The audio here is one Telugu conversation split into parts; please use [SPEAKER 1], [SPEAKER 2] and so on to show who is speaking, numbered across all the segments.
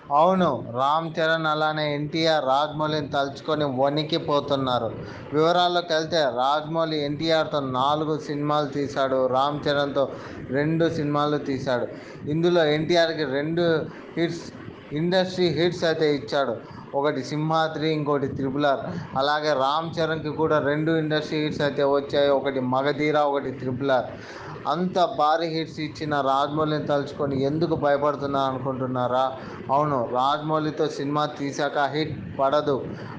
[SPEAKER 1] అవును. రామ్ చరణ్ అలానే ఎన్టీఆర్ రాజమౌళిని తలుచుకొని వణికిపోతున్నారు. వివరాల్లోకెళ్తే రాజమౌళి ఎన్టీఆర్‌తో 4 సినిమాలు తీశాడు. రామ్ చరణ్‌తో 2 సినిమాలు తీశాడు. ఇందులో ఎన్టీఆర్‌కి 2 హిట్స్, ఇండస్ట్రీ హిట్స్ అయితే ఇచ్చాడు. ఒకటి 'సింహాద్రి', ఇంకోటి 'త్రిబుల్ ఆర్'. అలాగే రామ్ చరణ్‌కి కూడా 2 ఇండస్ట్రీ హిట్స్ అయితే వచ్చాయి. ఒకటి 'మగధీర', ఒకటి 'త్రిబుల్ ఆర్'. అంత భారీ హిట్స్ ఇచ్చిన రాజమౌళిని తలుచుకొని ఎందుకు భయపడుతున్నా అనుకుంటున్నారా? అవును, రాజమౌళితో సినిమా తీశాక హిట్ పడదు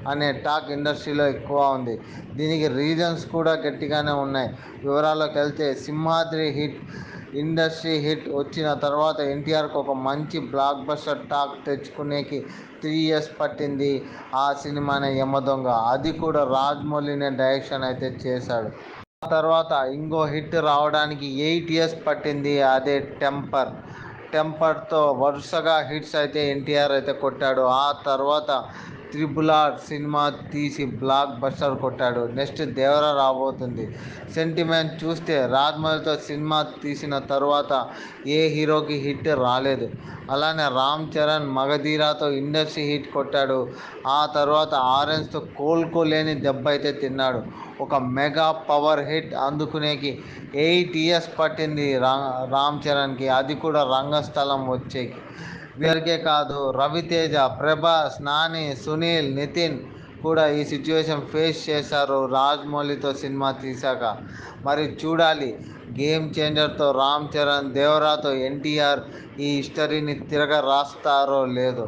[SPEAKER 1] అనే టాక్ ఇండస్ట్రీలో ఎక్కువ ఉంది. దీనికి రీజన్స్ కూడా గట్టిగానే ఉన్నాయి. వివరాల్లోకి వెళ్తే 'సింహాద్రి' హిట్, ఇండస్ట్రీ హిట్ వచ్చిన తర్వాత ఎన్టీఆర్కి ఒక మంచి బ్లాక్ బస్టర్ టాక్ తెచ్చుకునేకి 3 years పట్టింది. ఆ సినిమానే 'యమదొంగ'. అది కూడా రాజమౌళినే డైరెక్షన్ అయితే చేశాడు. ఆ తర్వాత ఇంకో హిట్ రావడానికి 8 years పట్టింది. అదే 'టెంపర్'. 'టెంపర్'తో వరుసగా హిట్స్ అయితే ఎన్టీఆర్ అయితే కొట్టాడు. ఆ తర్వాత 'త్రిబుల్ ఆర్' సినిమా తీసి బ్లాక్ బస్టర్ కొట్టాడు. నెక్స్ట్ 'దేవర' రాబోతుంది. సెంటిమెంట్ చూస్తే రాజమౌళితో సినిమా తీసిన తర్వాత ఏ హీరోకి హిట్ రాలేదు. అలానే రామ్ చరణ్ 'మగధీర'తో ఇండస్ట్రీ హిట్ కొట్టాడు. ఆ తర్వాత 'ఆరెంజ్'తో కోలుకోలేని దెబ్బ అయితే తిన్నాడు. ఒక మెగా పవర్ హిట్ అందుకునేకి 8 years పట్టింది రామ్ చరణ్కి. అది కూడా రంగస్థలం వచ్చేకి. వీరికే కాదు, రవితేజ, ప్రభాస్, నాని, సునీల్, నితిన్ కూడా ఈ సిచ్యువేషన్ ఫేస్ చేశారు రాజమౌళితో సినిమా తీశాక. మరి చూడాలి, గేమ్ చేంజర్తో రామ్ చరణ్, దేవరాతో ఎన్టీఆర్ ఈ హిస్టరీని తిరగ రాస్తారో లేదో.